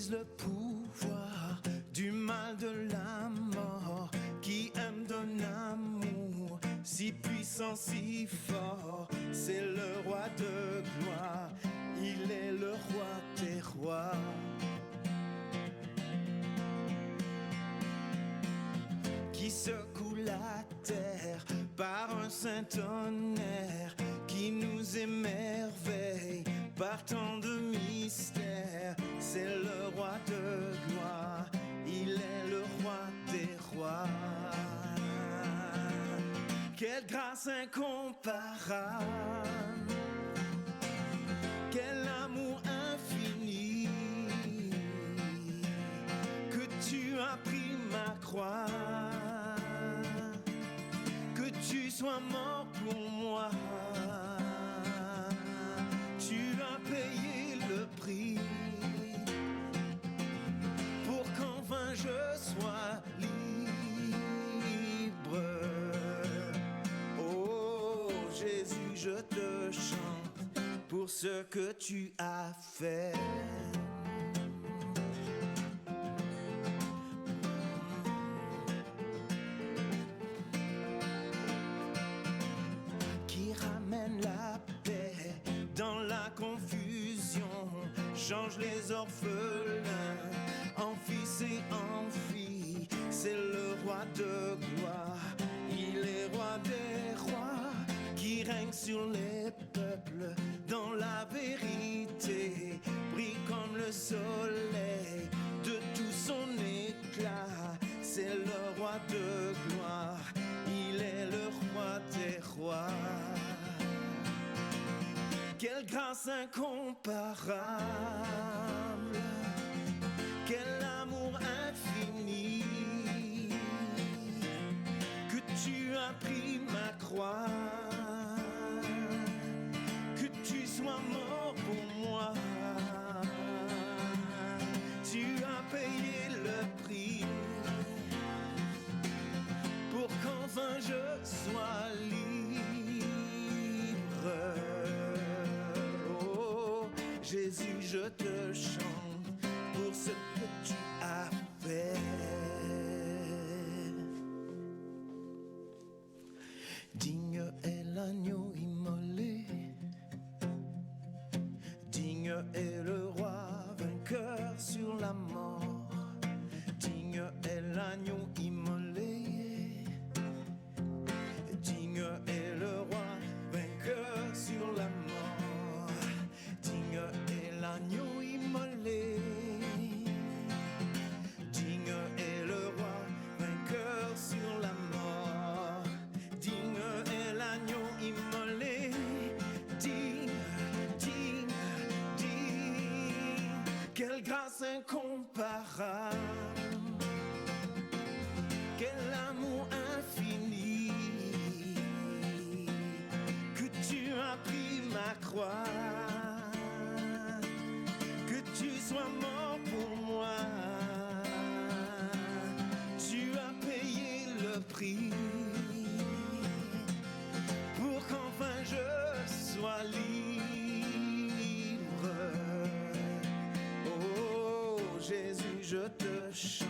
brise le pouvoir du mal de la mort, qui aime d'un amour si puissant, si fort. C'est le roi de gloire, il est le roi des rois. Qui secoue la terre par un saint tonnerre, qui nous émerveille par tant de mystères. C'est le roi de gloire, il est le roi des rois. Quelle grâce incomparable, quel amour infini, que tu as pris ma croix, que tu sois mort pour moi. Tu as payé le prix pour qu'enfin je sois libre. Oh Jésus, je te chante pour ce que tu as fait. Qui ramène la paix dans la confusion, change les orphelins en fils et en filles. C'est le roi de gloire, il est roi des rois, qui règne sur les peuples dans la vérité, brille comme le soleil de tout son éclat. C'est le roi de gloire, il est le roi des rois. Quelle grâce incomparable, quel amour infini, que tu as pris ma croix, que tu sois mort pour moi. Tu as payé le prix pour qu'enfin je sois libre. Oh Jésus, je te chante pour ce que tu as fait. Digne est l'agneau immolé, digne est le roi vainqueur sur la mort. Digne est l'agneau immolé, digne est le roi vainqueur sur la mort. Digne est l'agneau immolé, digne est le roi vainqueur sur la mort. Digne est l'agneau immolé, digne, digne, digne. Quelle grâce incomparable, quel amour infini, que tu as pris ma croix, que tu sois mort pour moi. Tu as payé le prix pour qu'enfin je sois libre. Oh Jésus, je te chante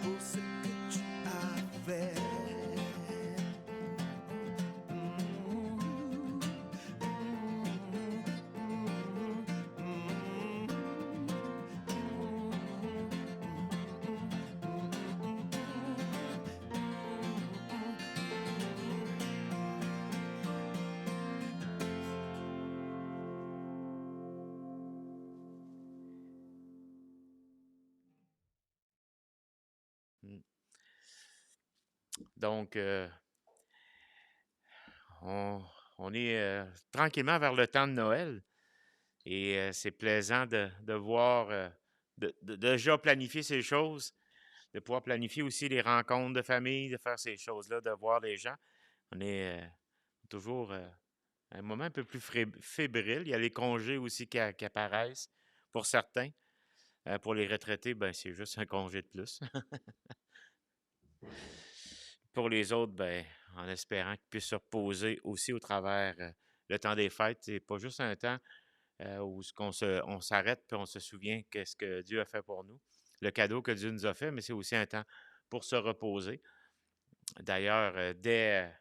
pour ce que tu as fait. Donc, on est tranquillement vers le temps de Noël et c'est plaisant de voir, de déjà planifier ces choses, de pouvoir planifier aussi les rencontres de famille, de faire ces choses-là, de voir les gens. On est toujours à un moment un peu plus fébrile. Il y a les congés aussi qui apparaissent pour certains. Pour les retraités, ben, c'est juste un congé de plus. Pour les autres, ben, en espérant qu'ils puissent se reposer aussi au travers le temps des fêtes. C'est pas juste un temps où on s'arrête puis on se souvient qu'est-ce que Dieu a fait pour nous, le cadeau que Dieu nous a fait, mais c'est aussi un temps pour se reposer. D'ailleurs, dès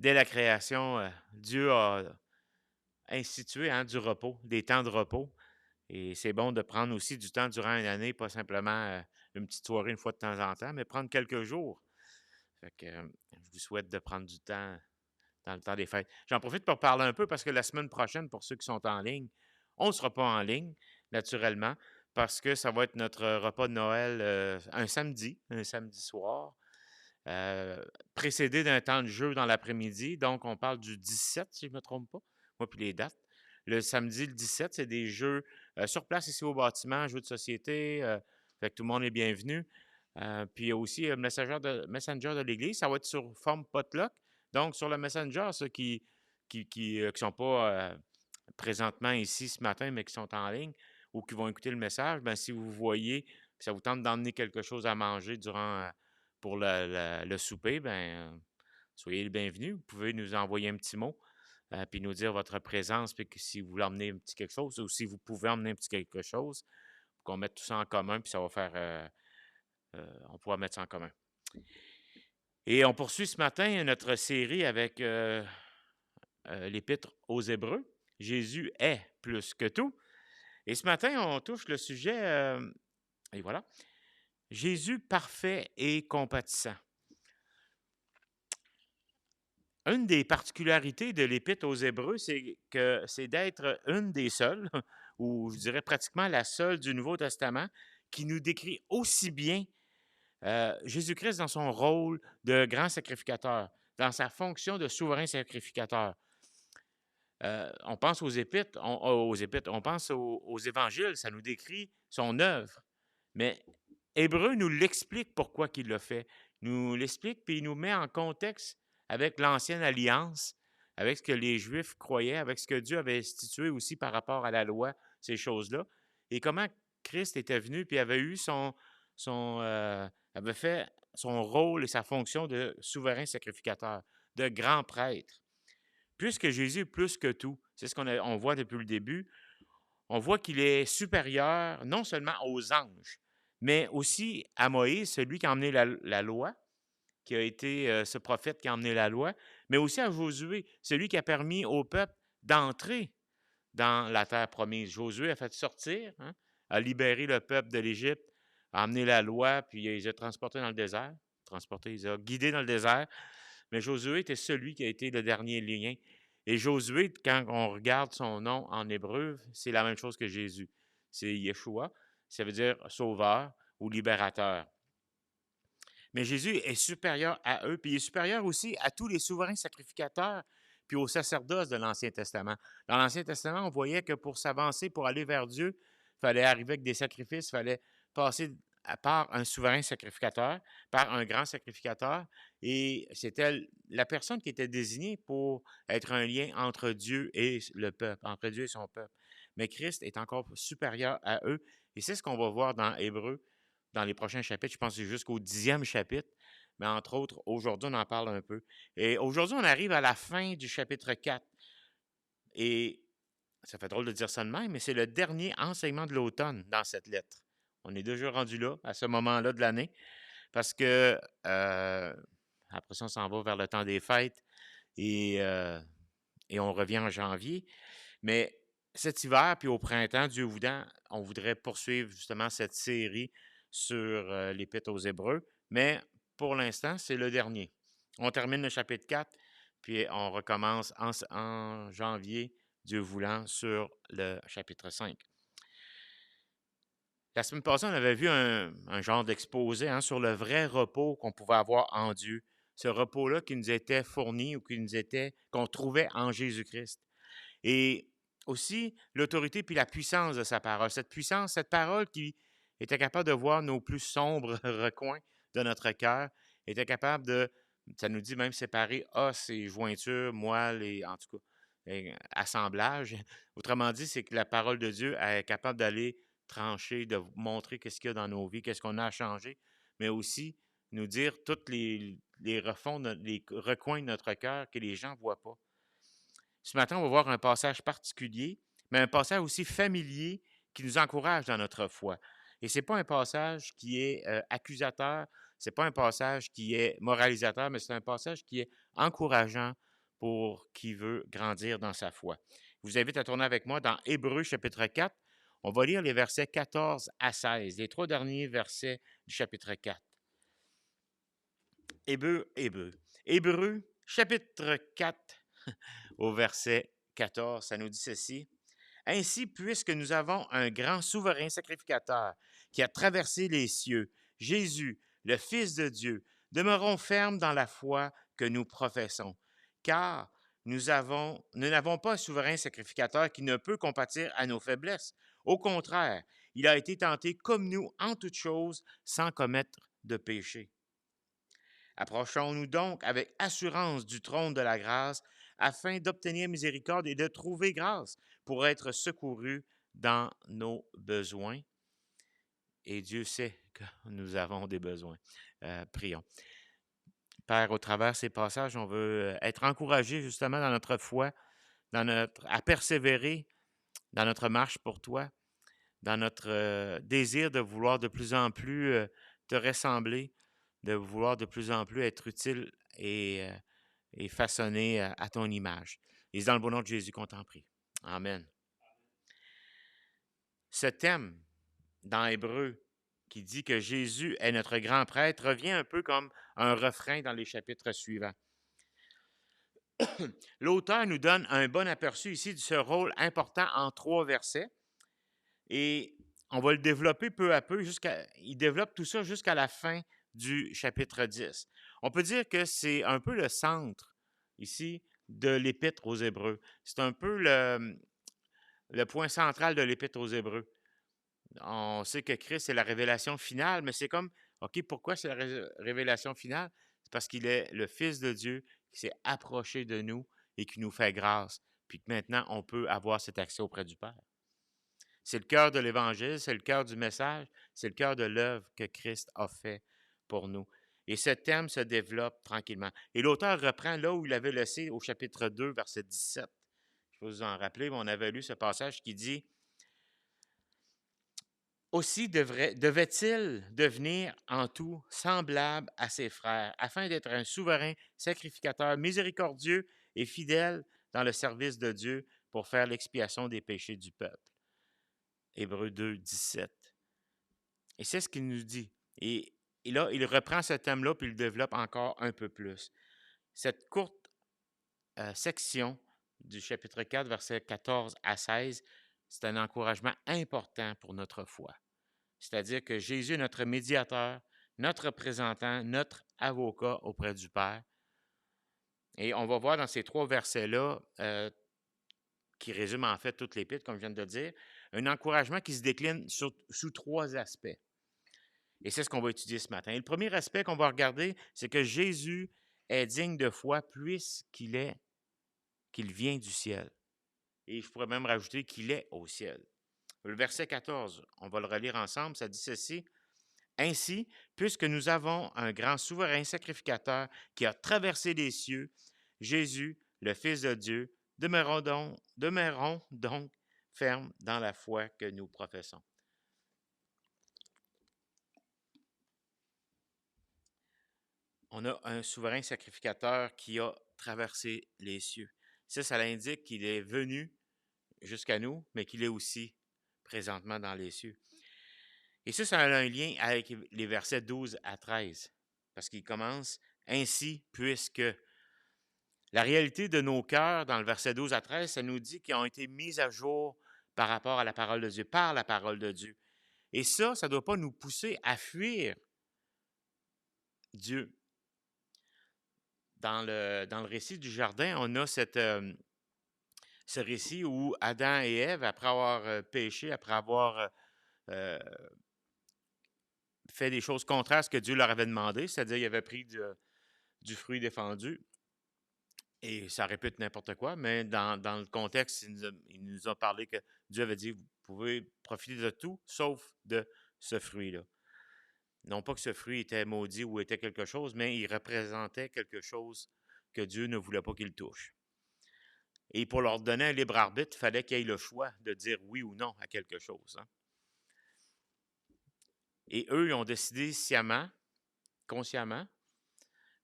la création, Dieu a institué du repos, des temps de repos. Et c'est bon de prendre aussi du temps durant une année, pas simplement une petite soirée une fois de temps en temps, mais prendre quelques jours. Fait que je vous souhaite de prendre du temps dans le temps des fêtes. J'en profite pour parler un peu parce que la semaine prochaine, pour ceux qui sont en ligne, on ne sera pas en ligne, naturellement, parce que ça va être notre repas de Noël un samedi soir, précédé d'un temps de jeu dans l'après-midi. Donc, on parle du 17, si je ne me trompe pas. Moi, puis les dates. Le samedi, le 17, c'est des jeux sur place ici au bâtiment, jeux de société. Fait que tout le monde est bienvenu. Puis il y a aussi Messenger de l'Église. Ça va être sur forme potluck. Donc, sur le Messenger, ceux qui sont pas présentement ici ce matin, mais qui sont en ligne ou qui vont écouter le message, ben, si vous voyez, ça vous tente d'emmener quelque chose à manger pour le souper, ben, soyez les bienvenus. Vous pouvez nous envoyer un petit mot, puis nous dire votre présence, puis que si vous voulez emmener un petit quelque chose, ou si vous pouvez emmener un petit quelque chose, pour qu'on mette tout ça en commun, puis ça va faire, on pourra mettre ça en commun. Et on poursuit ce matin notre série avec l'Épître aux Hébreux. Jésus est plus que tout. Et ce matin, on touche le sujet, et voilà, Jésus parfait et compatissant. Une des particularités de l'Épître aux Hébreux, c'est que c'est d'être une des seules, ou je dirais pratiquement la seule du Nouveau Testament, qui nous décrit aussi bien Jésus-Christ dans son rôle de grand sacrificateur, dans sa fonction de souverain sacrificateur. On pense aux épîtres, on pense aux évangiles, ça nous décrit son œuvre. Mais Hébreu nous l'explique pourquoi il l'a fait. Il nous l'explique, puis il nous met en contexte avec l'ancienne alliance, avec ce que les Juifs croyaient, avec ce que Dieu avait institué aussi par rapport à la loi, ces choses-là, et comment Christ était venu, puis avait fait son rôle et sa fonction de souverain sacrificateur, de grand prêtre. Puisque Jésus est plus que tout, c'est ce qu'on voit depuis le début, on voit qu'il est supérieur non seulement aux anges, mais aussi à Moïse, celui qui a emmené la loi, qui a été ce prophète qui a emmené la loi, mais aussi à Josué, celui qui a permis au peuple d'entrer dans la terre promise. Josué a fait sortir, a libéré le peuple de l'Égypte, a emmené la loi, puis il les a transportés dans le désert. Il les a guidés dans le désert. Mais Josué était celui qui a été le dernier lien. Et Josué, quand on regarde son nom en hébreu, c'est la même chose que Jésus. C'est Yeshua, ça veut dire sauveur ou libérateur. Mais Jésus est supérieur à eux, puis il est supérieur aussi à tous les souverains sacrificateurs, puis aux sacerdoces de l'Ancien Testament. Dans l'Ancien Testament, on voyait que pour s'avancer, pour aller vers Dieu, il fallait arriver avec des sacrifices, il fallait passer par un souverain sacrificateur, par un grand sacrificateur, et c'était la personne qui était désignée pour être un lien entre Dieu et le peuple, entre Dieu et son peuple. Mais Christ est encore supérieur à eux, et c'est ce qu'on va voir dans Hébreux, dans les prochains chapitres. Je pense que c'est jusqu'au 10e chapitre, mais entre autres, aujourd'hui, on en parle un peu. Et aujourd'hui, on arrive à la fin du chapitre 4, et ça fait drôle de dire ça de même, mais c'est le dernier enseignement de l'automne dans cette lettre. On est déjà rendu là, à ce moment-là de l'année, parce que après ça, on s'en va vers le temps des fêtes et on revient en janvier. Mais cet hiver, puis au printemps, Dieu voulant, on voudrait poursuivre justement cette série sur l'Épître aux Hébreux, mais pour l'instant, c'est le dernier. On termine le chapitre 4, puis on recommence en janvier, Dieu voulant, sur le chapitre 5. La semaine passée, on avait vu un genre d'exposé sur le vrai repos qu'on pouvait avoir en Dieu. Ce repos-là qui nous était fourni ou qu'on trouvait en Jésus-Christ. Et aussi l'autorité puis la puissance de sa parole. Cette puissance, cette parole qui était capable de voir nos plus sombres recoins de notre cœur, était capable ça nous dit même séparer os et jointures, moelle et en tout cas, assemblage. Autrement dit, c'est que la parole de Dieu est capable d'aller trancher, de montrer qu'est-ce qu'il y a dans nos vies, qu'est-ce qu'on a à changer, mais aussi nous dire tous les recoins de notre cœur que les gens ne voient pas. Ce matin, on va voir un passage particulier, mais un passage aussi familier qui nous encourage dans notre foi. Et ce n'est pas un passage qui est accusateur, ce n'est pas un passage qui est moralisateur, mais c'est un passage qui est encourageant pour qui veut grandir dans sa foi. Je vous invite à tourner avec moi dans Hébreux chapitre 4. On va lire les versets 14 à 16, les 3 derniers versets du chapitre 4. Hébreux chapitre 4 au verset 14, ça nous dit ceci. Ainsi, puisque nous avons un grand souverain sacrificateur qui a traversé les cieux, Jésus, le Fils de Dieu, demeurons fermes dans la foi que nous professons, car nous n'avons pas un souverain sacrificateur qui ne peut compatir à nos faiblesses. Au contraire, il a été tenté comme nous en toutes choses sans commettre de péché. Approchons-nous donc avec assurance du trône de la grâce afin d'obtenir miséricorde et de trouver grâce pour être secourus dans nos besoins. Et Dieu sait que nous avons des besoins. Prions. Père, au travers de ces passages, on veut être encouragés justement dans notre foi, à persévérer dans notre marche pour toi, dans notre désir de vouloir de plus en plus te ressembler, de vouloir de plus en plus être utile et façonné à ton image. Et c'est dans le bon nom de Jésus qu'on t'en prie. Amen. Ce thème dans Hébreux qui dit que Jésus est notre grand prêtre revient un peu comme un refrain dans les chapitres suivants. L'auteur nous donne un bon aperçu ici de ce rôle important en 3 versets et on va le développer peu à peu. Il développe tout ça jusqu'à la fin du chapitre 10. On peut dire que c'est un peu le centre ici de l'Épître aux Hébreux. C'est un peu le point central de l'Épître aux Hébreux. On sait que Christ est la révélation finale, mais c'est comme, OK, pourquoi c'est la révélation finale? C'est parce qu'il est le Fils de Dieu qui s'est approché de nous et qui nous fait grâce, puis que maintenant, on peut avoir cet accès auprès du Père. C'est le cœur de l'Évangile, c'est le cœur du message, c'est le cœur de l'œuvre que Christ a fait pour nous. Et ce thème se développe tranquillement. Et l'auteur reprend là où il avait laissé au chapitre 2, verset 17. Je vais vous en rappeler, mais on avait lu ce passage qui dit « Aussi devait-il devenir en tout semblable à ses frères, afin d'être un souverain sacrificateur miséricordieux et fidèle dans le service de Dieu pour faire l'expiation des péchés du peuple. » Hébreux 2, 17. Et c'est ce qu'il nous dit. Et là, il reprend ce thème-là puis il le développe encore un peu plus. Cette courte section du chapitre 4, versets 14 à 16, c'est un encouragement important pour notre foi. C'est-à-dire que Jésus est notre médiateur, notre représentant, notre avocat auprès du Père. Et on va voir dans ces 3 versets-là, qui résument en fait toute l'Épître, comme je viens de le dire, un encouragement qui se décline sous 3 aspects. Et c'est ce qu'on va étudier ce matin. Et le premier aspect qu'on va regarder, c'est que Jésus est digne de foi puisqu'il vient du ciel. Et je pourrais même rajouter qu'il est au ciel. Le verset 14, on va le relire ensemble, ça dit ceci. « Ainsi, puisque nous avons un grand souverain sacrificateur qui a traversé les cieux, Jésus, le Fils de Dieu, demeurons donc fermes dans la foi que nous professons. » On a un souverain sacrificateur qui a traversé les cieux. Ça indique qu'il est venu jusqu'à nous, mais qu'il est aussi présentement dans les cieux. Et ça a un lien avec les versets 12 à 13, parce qu'il commence « Ainsi, puisque ». La réalité de nos cœurs, dans le verset 12 à 13, ça nous dit qu'ils ont été mis à jour par rapport à la parole de Dieu, par la parole de Dieu. Et ça ne doit pas nous pousser à fuir Dieu. Dans le récit du jardin, on a ce récit où Adam et Ève, après avoir péché, après avoir fait des choses contraires à ce que Dieu leur avait demandé, c'est-à-dire qu'ils avaient pris du fruit défendu, et ça répète n'importe quoi, mais dans le contexte, il nous a parlé que Dieu avait dit, vous pouvez profiter de tout, sauf de ce fruit-là. Non pas que ce fruit était maudit ou était quelque chose, mais il représentait quelque chose que Dieu ne voulait pas qu'il touche. Et pour leur donner un libre arbitre, il fallait qu'ils aient le choix de dire oui ou non à quelque chose. Hein. Et eux, ils ont décidé sciemment, consciemment,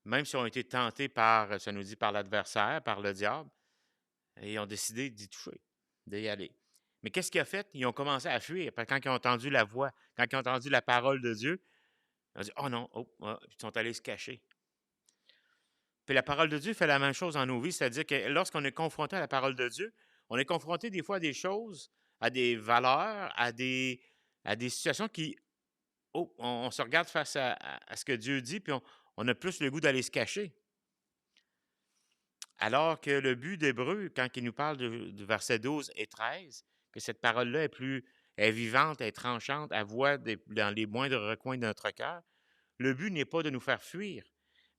même s'ils ont été tentés par, ça nous dit, par l'adversaire, par le diable, et ils ont décidé d'y toucher, d'y aller. Mais qu'est-ce qu'ils ont fait? Ils ont commencé à fuir. Quand ils ont entendu la voix, quand ils ont entendu la parole de Dieu, ils ont dit, oh non, oh, oh, puis ils sont allés se cacher. Puis la parole de Dieu fait la même chose dans nos vies, c'est-à-dire que lorsqu'on est confronté à la parole de Dieu, on est confronté des fois à des choses, à des valeurs, à des situations qui, oh, on se regarde face à ce que Dieu dit, puis on a plus le goût d'aller se cacher. Alors que le but d'Hébreu, quand il nous parle du verset 12 et 13, que cette parole-là est vivante, est tranchante, elle voit dans les moindres recoins de notre cœur, le but n'est pas de nous faire fuir,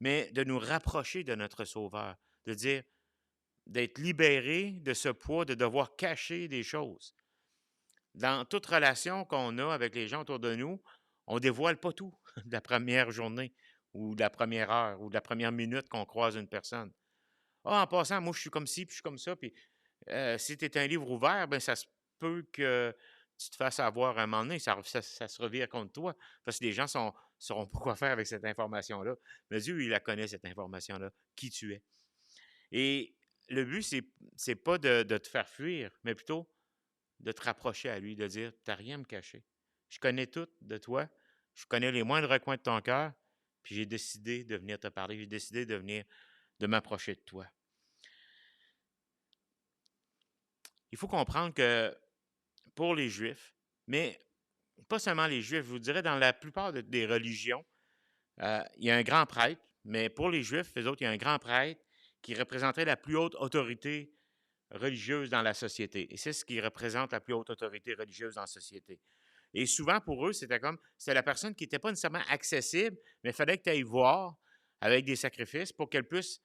mais de nous rapprocher de notre Sauveur, de dire, d'être libéré de ce poids de devoir cacher des choses. Dans toute relation qu'on a avec les gens autour de nous, on ne dévoile pas tout de la première journée ou de la première heure ou de la première minute qu'on croise une personne. Ah, en passant, moi, je suis comme ci, puis je suis comme ça, puis si tu es un livre ouvert, ben ça se peut que tu te fasses avoir un moment donné, ça se revire contre toi, parce que les gens ne sauront pas quoi faire avec cette information-là. Mais Dieu, il la connaît, cette information-là, qui tu es. Et le but, c'est pas de te faire fuir, mais plutôt de te rapprocher à lui, de dire, tu n'as rien à me cacher. Je connais tout de toi, je connais les moindres recoins de ton cœur, puis j'ai décidé de venir te parler, j'ai décidé de m'approcher de toi. Il faut comprendre que pour les Juifs, mais pas seulement les Juifs, je vous dirais dans la plupart des religions, il y a un grand prêtre, mais pour les Juifs, eux autres, il y a un grand prêtre qui représentait la plus haute autorité religieuse dans la société. Et c'est ce qui représente la plus haute autorité religieuse dans la société. Et souvent, pour eux, c'était la personne qui n'était pas nécessairement accessible, mais il fallait que tu ailles voir avec des sacrifices pour qu'elle puisse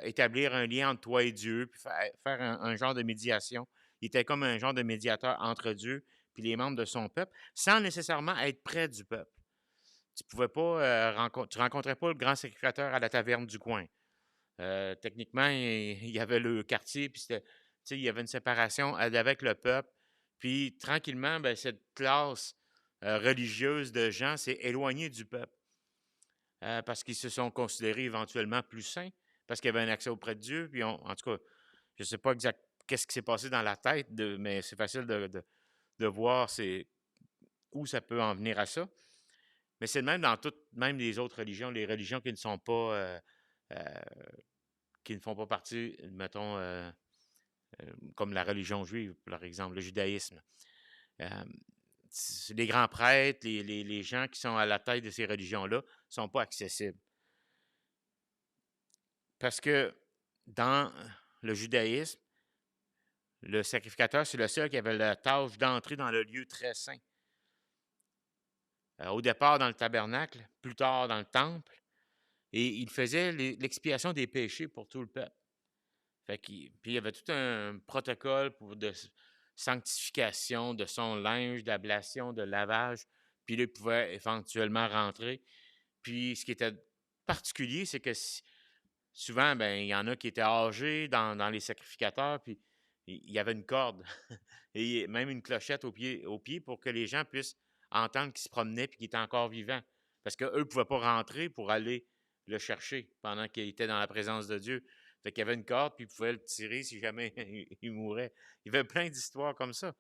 établir un lien entre toi et Dieu, puis faire un genre de médiation. Il était comme un genre de médiateur entre Dieu puis les membres de son peuple, sans nécessairement être près du peuple. Tu pouvais pas tu rencontrais pas le grand sacrificateur à la taverne du coin. Techniquement, il y avait le quartier, puis il y avait une séparation avec le peuple. Puis tranquillement, ben, cette classe religieuse de gens s'est éloignée du peuple parce qu'ils se sont considérés éventuellement plus saints, parce qu'il y avait un accès auprès de Dieu. Puis en tout cas, je ne sais pas exactement qu'est-ce qui s'est passé dans la tête, mais c'est facile de voir où ça peut en venir à ça. Mais c'est le même dans même les autres religions, les religions qui ne sont pas, qui ne font pas partie, mettons, comme la religion juive, par exemple, le judaïsme. Euh, les grands prêtres, les gens qui sont à la tête de ces religions-là ne sont pas accessibles. Parce que dans le judaïsme, le sacrificateur, c'est le seul qui avait la tâche d'entrer dans le lieu très saint. Au départ dans le tabernacle, plus tard dans le temple, et il faisait l'expiation des péchés pour tout le peuple. Puis il y avait tout un protocole de sanctification de son linge, d'ablation, de lavage. Puis là, il pouvait éventuellement rentrer. Puis ce qui était particulier, c'est que souvent, ben, il y en a qui étaient âgés dans les sacrificateurs, puis il y avait une corde et même une clochette au pied pour que les gens puissent entendre qu'il se promenait et qu'il était encore vivant. Parce qu'eux ne pouvaient pas rentrer pour aller le chercher pendant qu'il était dans la présence de Dieu. Fait qu'il y avait une corde, puis ils pouvaient le tirer si jamais il mourait. Il y avait plein d'histoires comme ça.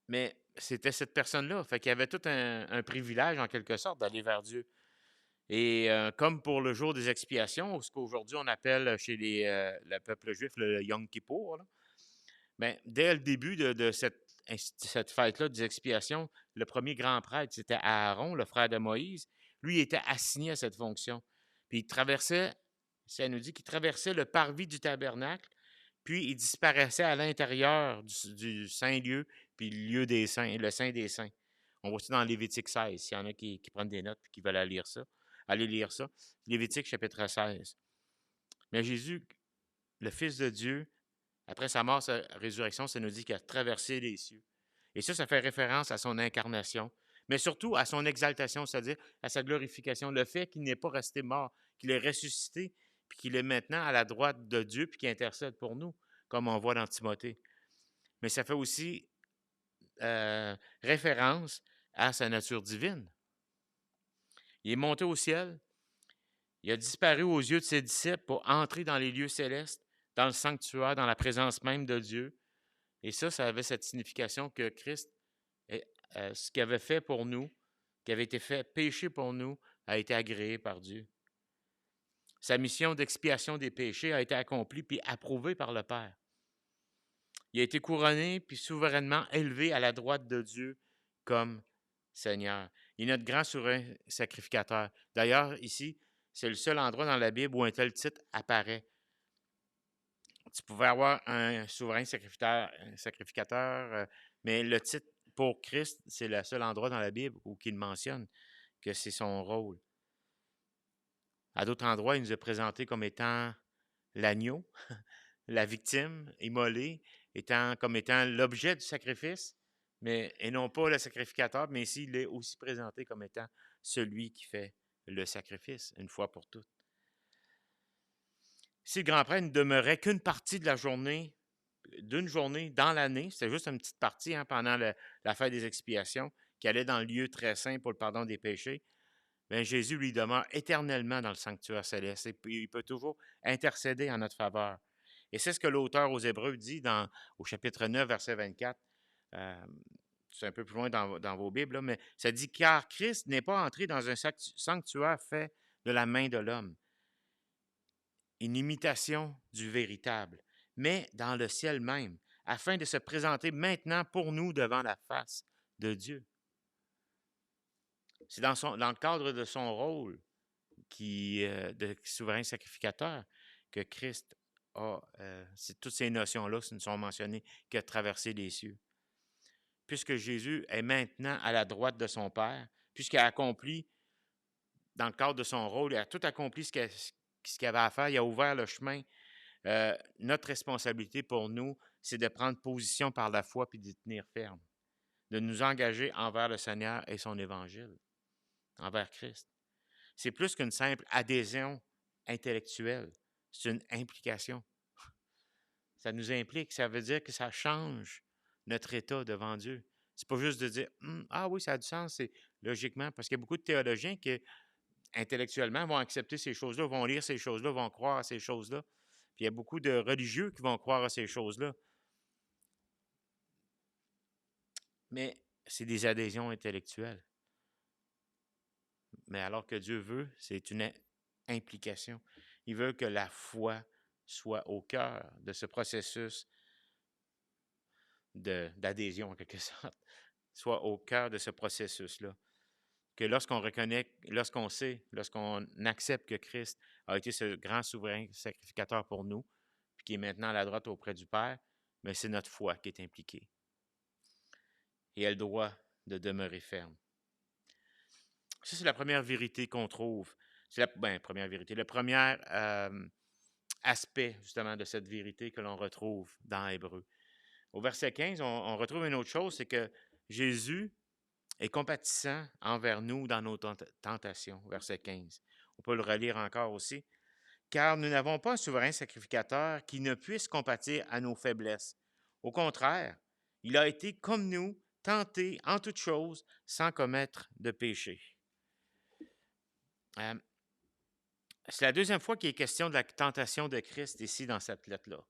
Mais c'était cette personne-là. Fait qu'il y avait tout un privilège, en quelque sorte, d'aller vers Dieu. Et comme pour le jour des expiations, ce qu'aujourd'hui on appelle chez le peuple juif le Yom Kippour, là, ben, dès le début de cette fête-là des expiations, le premier grand prêtre, c'était Aaron, le frère de Moïse. Lui, il était assigné à cette fonction. Puis il traversait, ça nous dit qu'il traversait le parvis du tabernacle, puis il disparaissait à l'intérieur du saint lieu, puis le lieu des saints, le saint des saints. On voit ça dans Lévitique 16, s'il y en a qui prennent des notes et qui veulent aller lire ça. Lévitique chapitre 16. Mais Jésus, le Fils de Dieu, après sa mort, sa résurrection, ça nous dit qu'il a traversé les cieux. Et ça fait référence à son incarnation, mais surtout à son exaltation, c'est-à-dire à sa glorification, le fait qu'il n'est pas resté mort, qu'il est ressuscité, puis qu'il est maintenant à la droite de Dieu, puis qu'il intercède pour nous, comme on voit dans Timothée. Mais ça fait aussi référence à sa nature divine. Il est monté au ciel, il a disparu aux yeux de ses disciples pour entrer dans les lieux célestes, dans le sanctuaire, dans la présence même de Dieu. Et ça avait cette signification que Christ, ce qu'il avait fait pour nous, qui avait été fait péché pour nous, a été agréé par Dieu. Sa mission d'expiation des péchés a été accomplie puis approuvée par le Père. Il a été couronné puis souverainement élevé à la droite de Dieu comme Seigneur. Il est notre grand souverain sacrificateur. D'ailleurs, ici, c'est le seul endroit dans la Bible où un tel titre apparaît. Tu pouvais avoir un souverain sacrificateur, mais le titre pour Christ, c'est le seul endroit dans la Bible où il mentionne que c'est son rôle. À d'autres endroits, il nous est présenté comme étant l'agneau, la victime immolée, comme étant l'objet du sacrifice, et non pas le sacrificateur, mais ici, il est aussi présenté comme étant celui qui fait le sacrifice, une fois pour toutes. Si le grand prêtre ne demeurait qu'une partie de la journée, d'une journée dans l'année, c'était juste une petite partie pendant la fête des expiations, qui allait dans le lieu très saint pour le pardon des péchés, bien, Jésus lui demeure éternellement dans le sanctuaire céleste et il peut toujours intercéder en notre faveur. Et c'est ce que l'auteur aux Hébreux dit au chapitre 9, verset 24. C'est un peu plus loin dans vos Bibles, là, mais ça dit « Car Christ n'est pas entré dans un sanctuaire fait de la main de l'homme, une imitation du véritable, mais dans le ciel même, afin de se présenter maintenant pour nous devant la face de Dieu. » C'est dans le cadre de son rôle de souverain sacrificateur que Christ a, toutes ces notions-là ne sont mentionnées que traverser les cieux. Puisque Jésus est maintenant à la droite de son Père, puisqu'il a accompli, dans le cadre de son rôle, il a tout accompli ce qu'il avait à faire, il a ouvert le chemin. Notre responsabilité pour nous, c'est de prendre position par la foi puis d'y tenir ferme, de nous engager envers le Seigneur et son Évangile, envers Christ. C'est plus qu'une simple adhésion intellectuelle, c'est une implication. Ça nous implique, ça veut dire que ça change notre état devant Dieu. C'est pas juste de dire « Ah oui, ça a du sens, c'est logiquement », parce qu'il y a beaucoup de théologiens qui, intellectuellement, vont accepter ces choses-là, vont lire ces choses-là, vont croire à ces choses-là. Puis il y a beaucoup de religieux qui vont croire à ces choses-là. Mais c'est des adhésions intellectuelles. Mais alors que Dieu veut, c'est une implication. Il veut que la foi soit au cœur de ce processus d'adhésion, en quelque sorte, soit au cœur de ce processus-là. Que lorsqu'on reconnaît, lorsqu'on accepte que Christ a été ce grand souverain sacrificateur pour nous, puis qui est maintenant à la droite auprès du Père, mais c'est notre foi qui est impliquée. Et elle doit de demeurer ferme. Ça, c'est la première vérité qu'on trouve. C'est première vérité. Le premier aspect, justement, de cette vérité que l'on retrouve dans Hébreux. Au verset 15, on retrouve une autre chose, c'est que Jésus est compatissant envers nous dans nos tentations. Verset 15. On peut le relire encore aussi. Car nous n'avons pas un souverain sacrificateur qui ne puisse compatir à nos faiblesses. Au contraire, il a été comme nous, tenté en toutes choses, sans commettre de péché. C'est la deuxième fois qu'il est question de la tentation de Christ ici dans cette lettre-là.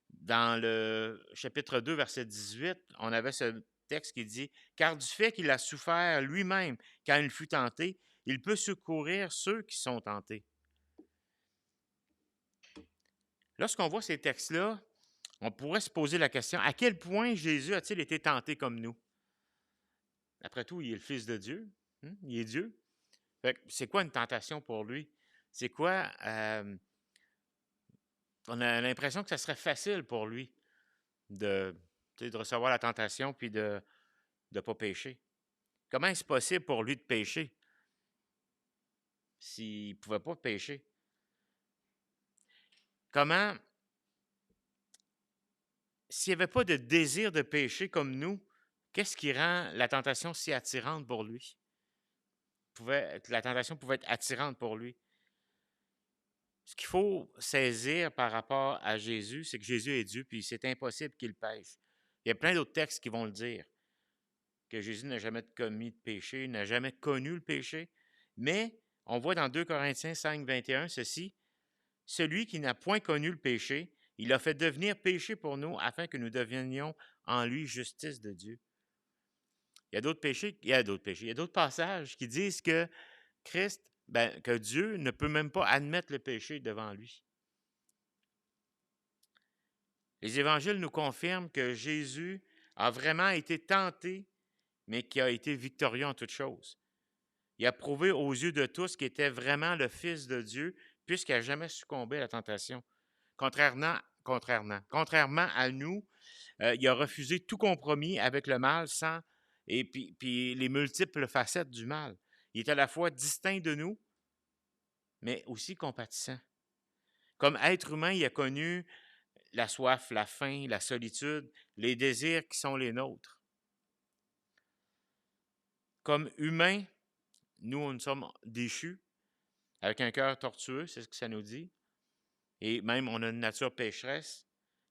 Dans le chapitre 2, verset 18, on avait ce texte qui dit « Car du fait qu'il a souffert lui-même quand il fut tenté, il peut secourir ceux qui sont tentés. » Lorsqu'on voit ces textes-là, on pourrait se poser la question, à quel point Jésus a-t-il été tenté comme nous? Après tout, il est le Fils de Dieu, il est Dieu. C'est quoi une tentation pour lui? C'est quoi? On a l'impression que ça serait facile pour lui de recevoir la tentation puis de ne pas pécher. Comment est-ce possible pour lui de pécher s'il ne pouvait pas pécher? Comment, s'il n'y avait pas de désir de pécher comme nous, qu'est-ce qui rend la tentation si attirante pour lui? La tentation pouvait être attirante pour lui. Ce qu'il faut saisir par rapport à Jésus, c'est que Jésus est Dieu, puis c'est impossible qu'il pêche. Il y a plein d'autres textes qui vont le dire, que Jésus n'a jamais commis de péché, n'a jamais connu le péché. Mais on voit dans 2 Corinthiens 5, 21 ceci, « Celui qui n'a point connu le péché, il a fait devenir péché pour nous, afin que nous devenions en lui justice de Dieu. » Il y a d'autres péchés, il y a d'autres passages qui disent que Christ, que Dieu ne peut même pas admettre le péché devant lui. Les évangiles nous confirment que Jésus a vraiment été tenté, mais qui a été victorieux en toutes choses. Il a prouvé aux yeux de tous qu'il était vraiment le Fils de Dieu, puisqu'il n'a jamais succombé à la tentation. Contrairement à nous, il a refusé tout compromis avec le mal et puis les multiples facettes du mal. Il est à la fois distinct de nous, mais aussi compatissant. Comme être humain, il a connu la soif, la faim, la solitude, les désirs qui sont les nôtres. Comme humain, nous sommes déchus, avec un cœur tortueux, c'est ce que ça nous dit. Et même, on a une nature pécheresse.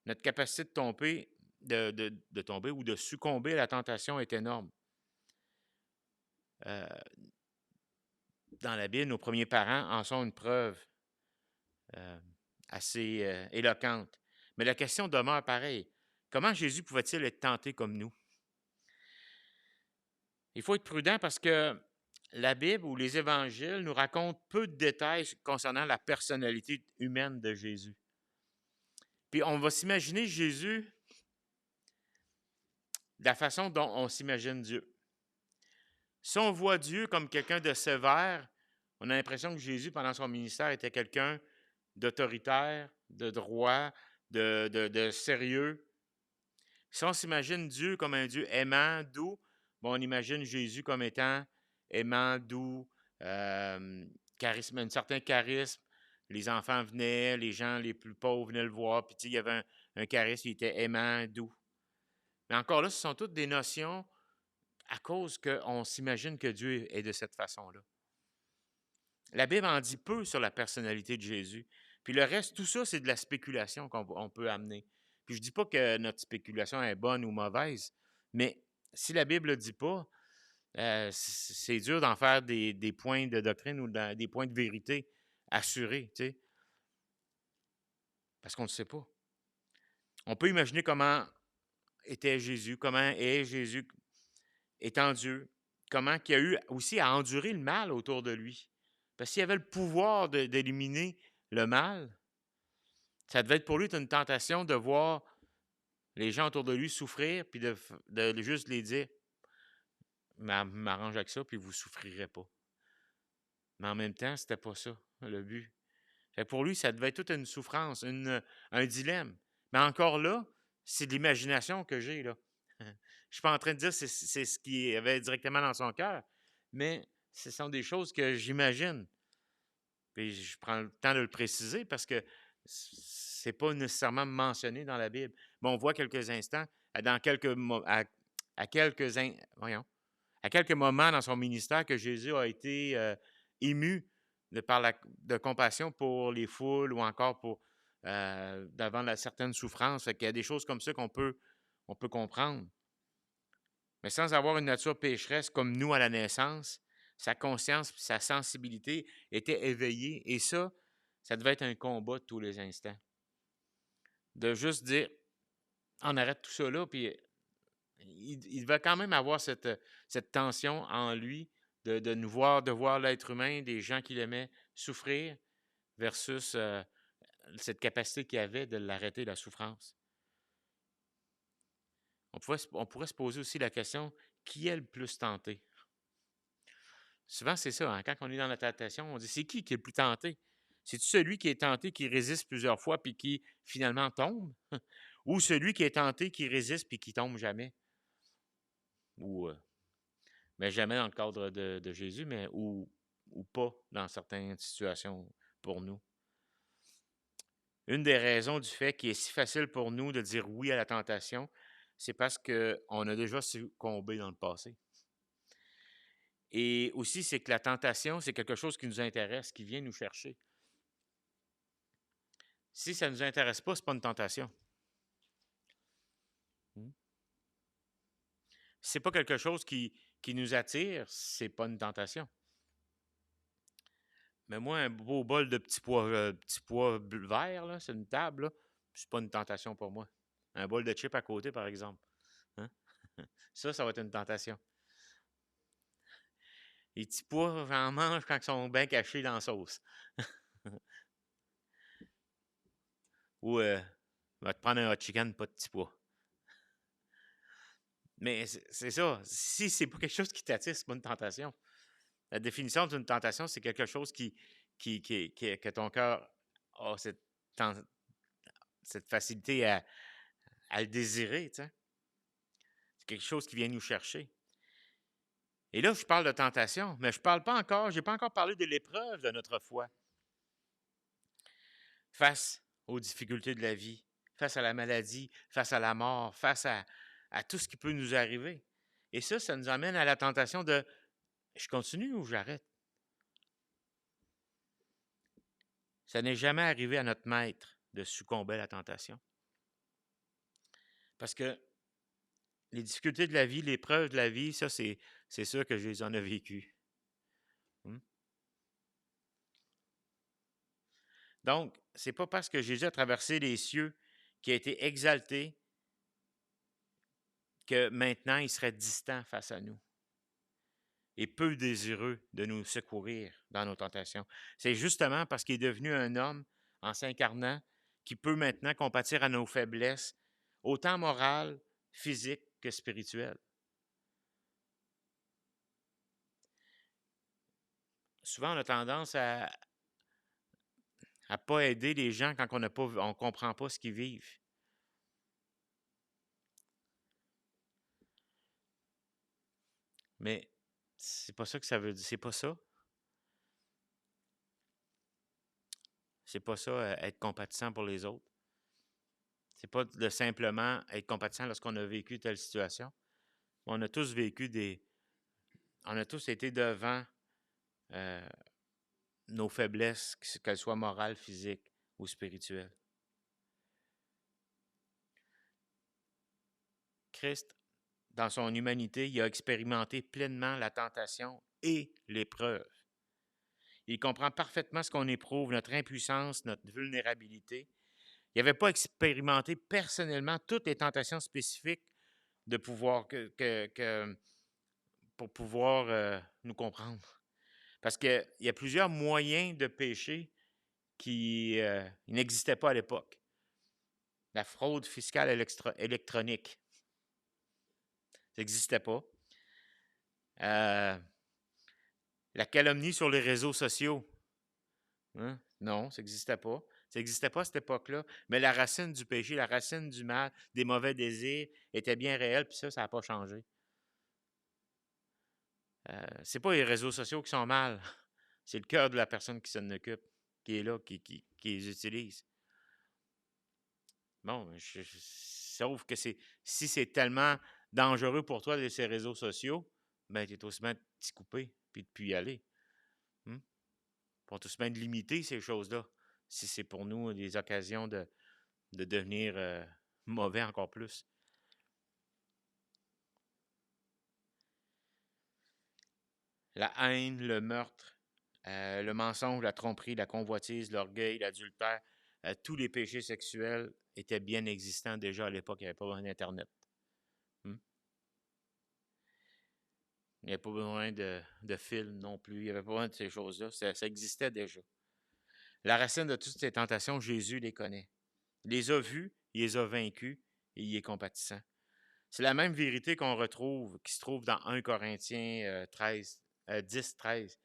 Notre capacité de tomber ou de succomber à la tentation est énorme. Dans la Bible, nos premiers parents en sont une preuve assez éloquente. Mais la question demeure pareille. Comment Jésus pouvait-il être tenté comme nous? Il faut être prudent parce que la Bible ou les évangiles nous racontent peu de détails concernant la personnalité humaine de Jésus. Puis on va s'imaginer Jésus de la façon dont on s'imagine Dieu. Si on voit Dieu comme quelqu'un de sévère, on a l'impression que Jésus, pendant son ministère, était quelqu'un d'autoritaire, de droit, de sérieux. Si on s'imagine Dieu comme un Dieu aimant, doux, on imagine Jésus comme étant aimant, doux, un certain charisme. Les enfants venaient, les gens les plus pauvres venaient le voir, puis il y avait un charisme, il était aimant, doux. Mais encore là, ce sont toutes des notions à cause qu'on s'imagine que Dieu est de cette façon-là. La Bible en dit peu sur la personnalité de Jésus. Puis le reste, tout ça, c'est de la spéculation qu'on peut amener. Puis je ne dis pas que notre spéculation est bonne ou mauvaise, mais si la Bible ne le dit pas, c'est dur d'en faire des points de doctrine ou des points de vérité assurés, tu sais, parce qu'on ne sait pas. On peut imaginer comment était Jésus, comment est Jésus étant Dieu, comment il a eu aussi à endurer le mal autour de lui. Parce qu'il avait le pouvoir d'éliminer le mal. Ça devait être pour lui une tentation de voir les gens autour de lui souffrir, puis de juste les dire « m'arrange avec ça, puis vous ne souffrirez pas ». Mais en même temps, c'était pas ça, le but. Fait que pour lui, ça devait être toute une souffrance, un dilemme. Mais encore là, c'est de l'imagination que j'ai, là. Je ne suis pas en train de dire que c'est ce qu'il avait directement dans son cœur, mais ce sont des choses que j'imagine. Puis je prends le temps de le préciser parce que c'est pas nécessairement mentionné dans la Bible. Mais on voit quelques instants, à quelques moments dans son ministère que Jésus a été ému de compassion pour les foules ou encore devant certaines souffrances. Il y a des choses comme ça qu'on peut comprendre. Mais sans avoir une nature pécheresse comme nous à la naissance, sa conscience et sa sensibilité étaient éveillées. Et ça devait être un combat de tous les instants. De juste dire, on arrête tout ça là, puis il devait quand même avoir cette tension en lui de voir l'être humain, des gens qu'il aimait souffrir, versus cette capacité qu'il avait de l'arrêter, la souffrance. On pourrait se poser aussi la question, qui est le plus tenté? Souvent, c'est ça, hein? Quand on est dans la tentation, on dit, c'est qui est le plus tenté? C'est-tu celui qui est tenté, qui résiste plusieurs fois, puis qui finalement tombe? Ou celui qui est tenté, qui résiste, puis qui tombe jamais? Ou, mais jamais dans le cadre de Jésus, mais ou pas dans certaines situations pour nous. Une des raisons du fait qu'il est si facile pour nous de dire oui à la tentation, c'est parce qu'on a déjà succombé dans le passé. Et aussi, c'est que la tentation, c'est quelque chose qui nous intéresse, qui vient nous chercher. Si ça ne nous intéresse pas, ce n'est pas une tentation. Si ce n'est pas quelque chose qui nous attire, ce n'est pas une tentation. Mais moi, un beau bol de petits pois verts, c'est une table, c'est pas une tentation pour moi. Un bol de chips à côté, par exemple. Hein? Ça va être une tentation. Les petits pois, j'en mange quand ils sont bien cachés dans la sauce. Ou va te prendre un hot chicken, pas de petits pois. Mais c'est ça. Si c'est pas quelque chose qui t'attire, c'est pas une tentation. La définition d'une tentation, c'est quelque chose que ton cœur a cette facilité à le désirer. Tu sais. C'est quelque chose qui vient nous chercher. Et là, je parle de tentation, mais je parle pas encore, j'ai pas encore parlé de l'épreuve de notre foi. Face aux difficultés de la vie, face à la maladie, face à la mort, face à tout ce qui peut nous arriver. Et ça nous amène à la tentation de je continue ou j'arrête? Ça n'est jamais arrivé à notre maître de succomber à la tentation. Parce que les difficultés de la vie, l'épreuve de la vie, ça, c'est sûr que je les en ai vécues. Donc, c'est pas parce que Jésus a traversé les cieux, qui a été exalté, que maintenant il serait distant face à nous et peu désireux de nous secourir dans nos tentations. C'est justement parce qu'il est devenu un homme en s'incarnant qui peut maintenant compatir à nos faiblesses, autant morales, physiques que spirituelles. Souvent, on a tendance à ne pas aider les gens quand on ne comprend pas ce qu'ils vivent. Mais c'est pas ça que ça veut dire. C'est pas ça. C'est pas ça, être compatissant pour les autres. C'est pas de simplement être compatissant lorsqu'on a vécu telle situation. On a tous vécu on a tous été devant nos faiblesses, qu'elles soient morales, physiques ou spirituelles. Christ, dans son humanité, il a expérimenté pleinement la tentation et l'épreuve. Il comprend parfaitement ce qu'on éprouve, notre impuissance, notre vulnérabilité. Il n'avait pas expérimenté personnellement toutes les tentations spécifiques de pouvoir pour pouvoir nous comprendre. Parce qu'il y a plusieurs moyens de péché qui n'existaient pas à l'époque. La fraude fiscale électronique, ça n'existait pas. La calomnie sur les réseaux sociaux, hein? Non, ça n'existait pas. Ça n'existait pas à cette époque-là. Mais la racine du péché, la racine du mal, des mauvais désirs était bien réelle, puis ça n'a pas changé. C'est pas les réseaux sociaux qui sont mal. C'est le cœur de la personne qui s'en occupe, qui est là, qui les utilise. Bon, sauf que si c'est tellement dangereux pour toi de ces réseaux sociaux, ben tu es aussi bien de t'y couper puis de plus y aller. Pour tout se bien de limiter ces choses-là, si c'est pour nous des occasions de devenir mauvais encore plus. La haine, le meurtre, le mensonge, la tromperie, la convoitise, l'orgueil, l'adultère, tous les péchés sexuels étaient bien existants déjà à l'époque. Il n'y avait pas besoin d'Internet. Il n'y avait pas besoin de films non plus. Il n'y avait pas besoin de ces choses-là. Ça existait déjà. La racine de toutes ces tentations, Jésus les connaît. Il les a vues, il les a vaincus et il est compatissant. C'est la même vérité qu'on retrouve, qui se trouve dans 1 Corinthiens 10, 13,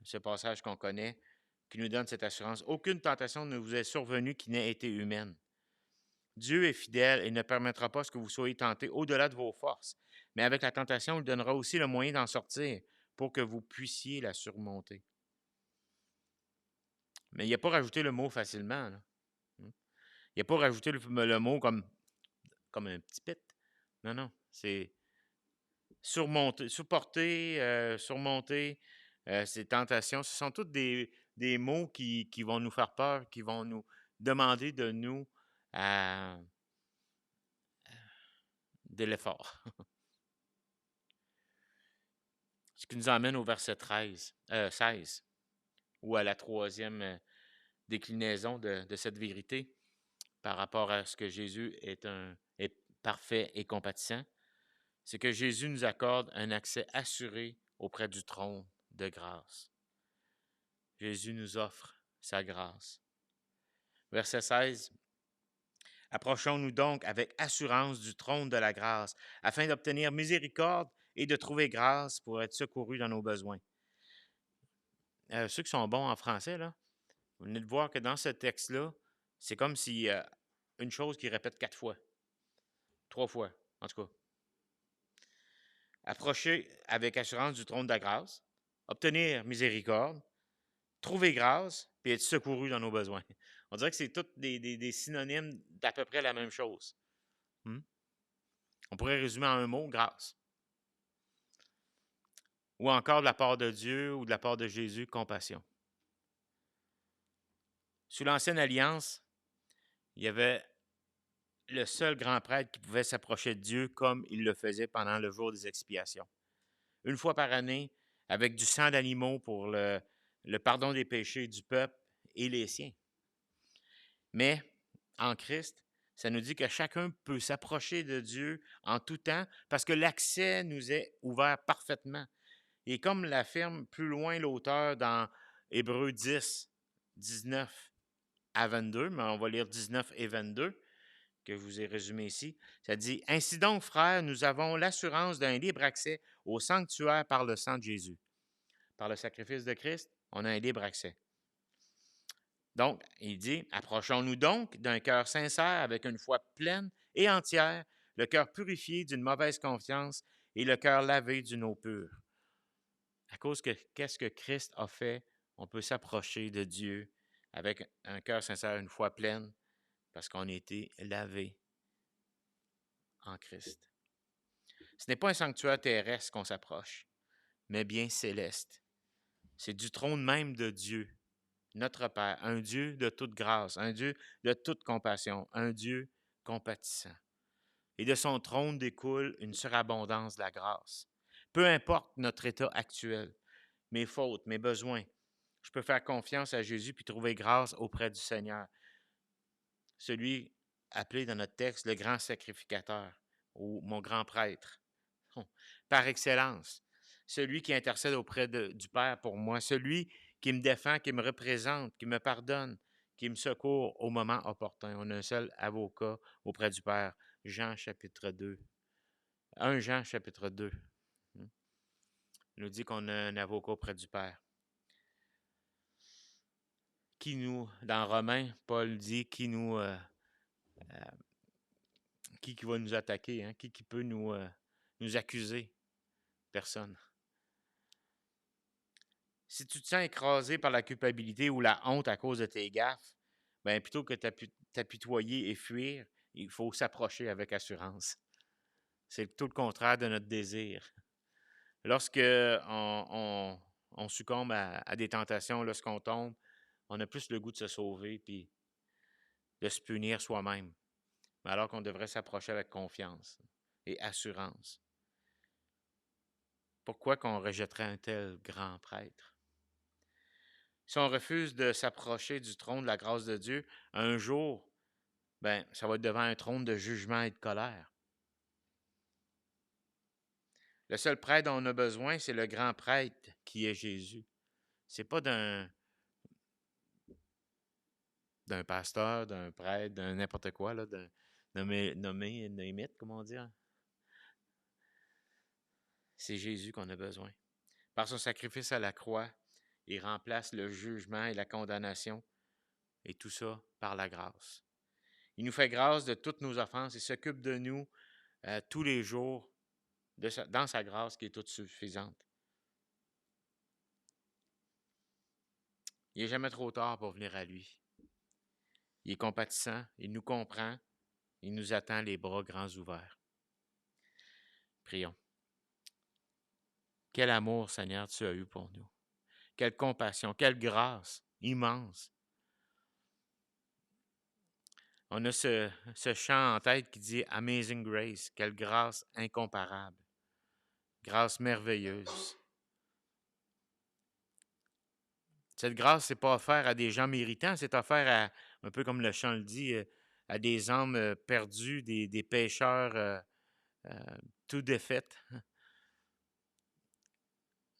ce passage qu'on connaît, qui nous donne cette assurance. Aucune tentation ne vous est survenue qui n'ait été humaine. Dieu est fidèle et ne permettra pas que vous soyez tentés au-delà de vos forces. Mais avec la tentation, il donnera aussi le moyen d'en sortir pour que vous puissiez la surmonter. Mais il n'a pas rajouté le mot facilement. Là. Il n'a pas rajouté le mot comme un petit pit. Non, non. C'est surmonter, surmonter ces tentations. Ce sont tous des mots qui vont nous faire peur, qui vont demander de nous de l'effort. Ce qui nous emmène au verset 16, ou à la troisième déclinaison de cette vérité par rapport à ce que Jésus est parfait et compatissant. C'est que Jésus nous accorde un accès assuré auprès du trône de grâce. Jésus nous offre sa grâce. Verset 16. Approchons-nous donc avec assurance du trône de la grâce, afin d'obtenir miséricorde et de trouver grâce pour être secourus dans nos besoins. Ceux qui sont bons en français, là, vous venez de voir que dans ce texte-là, c'est comme si une chose qui répète 4 fois, 3 fois, en tout cas. Approcher avec assurance du trône de la grâce, obtenir miséricorde, trouver grâce, puis être secouru dans nos besoins. On dirait que c'est tous des synonymes d'à peu près la même chose. On pourrait résumer en un mot, grâce. Ou encore de la part de Dieu ou de la part de Jésus, compassion. Sous l'Ancienne Alliance, il y avait le seul grand prêtre qui pouvait s'approcher de Dieu comme il le faisait pendant le jour des expiations. Une fois par année, avec du sang d'animaux pour le pardon des péchés du peuple et les siens. Mais en Christ, ça nous dit que chacun peut s'approcher de Dieu en tout temps parce que l'accès nous est ouvert parfaitement. Et comme l'affirme plus loin l'auteur dans Hébreux 10, 19 à 22, mais on va lire 19 et 22, que je vous ai résumé ici, ça dit « Ainsi donc, frères, nous avons l'assurance d'un libre accès au sanctuaire par le sang de Jésus. » Par le sacrifice de Christ, on a un libre accès. Donc, il dit, approchons-nous donc d'un cœur sincère avec une foi pleine et entière, le cœur purifié d'une mauvaise confiance et le cœur lavé d'une eau pure. À cause que qu'est-ce que Christ a fait, on peut s'approcher de Dieu avec un cœur sincère, une foi pleine, parce qu'on a été lavé en Christ. Ce n'est pas un sanctuaire terrestre qu'on s'approche, mais bien céleste. C'est du trône même de Dieu, notre Père, un Dieu de toute grâce, un Dieu de toute compassion, un Dieu compatissant. Et de son trône découle une surabondance de la grâce. Peu importe notre état actuel, mes fautes, mes besoins, je peux faire confiance à Jésus puis trouver grâce auprès du Seigneur. Celui appelé dans notre texte le grand sacrificateur ou mon grand prêtre, par excellence. Celui qui intercède auprès du Père pour moi, celui qui me défend, qui me représente, qui me pardonne, qui me secourt au moment opportun. On a un seul avocat auprès du Père, Jean chapitre 2. 1 Jean chapitre 2. Il nous dit qu'on a un avocat auprès du Père. Dans Romains, Paul dit qui va nous attaquer, hein? Qui peut nous accuser? Personne. Si tu te sens écrasé par la culpabilité ou la honte à cause de tes gaffes, ben plutôt que t'apitoyer et fuir, il faut s'approcher avec assurance. C'est tout le contraire de notre désir. Lorsque on succombe à des tentations, lorsqu'on tombe, on a plus le goût de se sauver puis de se punir soi-même, alors qu'on devrait s'approcher avec confiance et assurance. Pourquoi qu'on rejetterait un tel grand prêtre? Si on refuse de s'approcher du trône de la grâce de Dieu, un jour, ça va être devant un trône de jugement et de colère. Le seul prêtre dont on a besoin, c'est le grand prêtre qui est Jésus. Ce n'est pas d'un pasteur, d'un prêtre, d'un n'importe quoi, là, d'un nommé, comment dire. C'est Jésus qu'on a besoin. Par son sacrifice à la croix, il remplace le jugement et la condamnation, et tout ça par la grâce. Il nous fait grâce de toutes nos offenses et s'occupe de nous tous les jours dans sa grâce qui est toute suffisante. Il n'est jamais trop tard pour venir à lui. Il est compatissant, il nous comprend, il nous attend les bras grands ouverts. Prions. Quel amour, Seigneur, tu as eu pour nous. Quelle compassion, quelle grâce immense. On a ce chant en tête qui dit Amazing Grace, quelle grâce incomparable, grâce merveilleuse. Cette grâce, c'est pas offert à des gens méritants, c'est offert à, un peu comme le chant le dit, à des âmes perdues, des pécheurs tout défaites,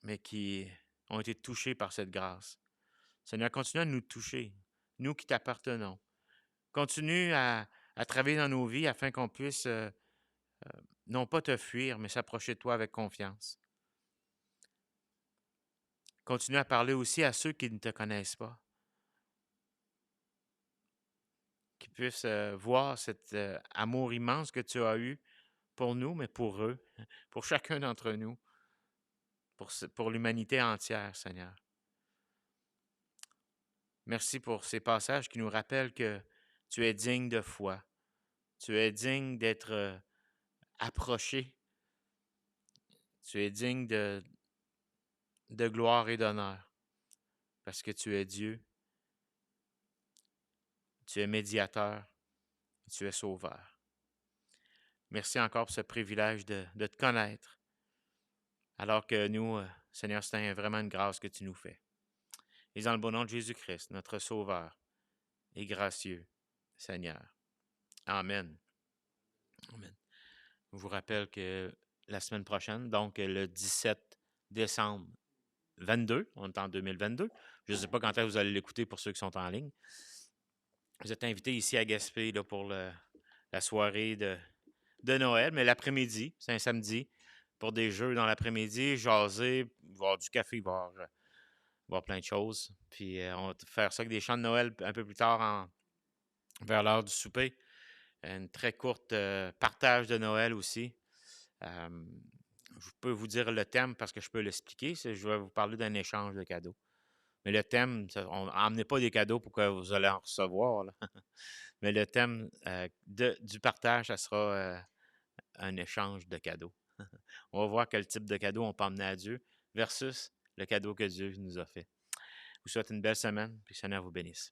mais qui ont été touchés par cette grâce. Seigneur, continue à nous toucher, nous qui t'appartenons. Continue à travailler dans nos vies afin qu'on puisse non pas te fuir, mais s'approcher de toi avec confiance. Continue à parler aussi à ceux qui ne te connaissent pas, qui puissent voir cet amour immense que tu as eu pour nous, mais pour eux, pour chacun d'entre nous, pour l'humanité entière, Seigneur. Merci pour ces passages qui nous rappellent que tu es digne de foi, tu es digne d'être approché, tu es digne de gloire et d'honneur, parce que tu es Dieu, tu es médiateur, tu es sauveur. Merci encore pour ce privilège de te connaître, alors que nous, Seigneur, c'est vraiment une grâce que tu nous fais. Et dans le bon nom de Jésus-Christ, notre Sauveur et gracieux Seigneur. Amen. Amen. Je vous rappelle que la semaine prochaine, donc le 17 décembre 22, on est en 2022. Je ne sais pas quand est-ce que vous allez l'écouter pour ceux qui sont en ligne. Vous êtes invités ici à Gaspé là, pour la soirée de Noël, mais l'après-midi, c'est un samedi, pour des jeux dans l'après-midi, jaser, boire du café, boire plein de choses. Puis on va faire ça avec des chants de Noël un peu plus tard vers l'heure du souper. Une très courte partage de Noël aussi. Je peux vous dire le thème parce que je peux l'expliquer. Je vais vous parler d'un échange de cadeaux. Mais le thème, n'emmenez pas des cadeaux pour que vous allez en recevoir. Là. Mais le thème du partage, ça sera un échange de cadeaux. On va voir quel type de cadeau on peut emmener à Dieu versus le cadeau que Dieu nous a fait. Je vous souhaite une belle semaine, puis que le Seigneur vous bénisse.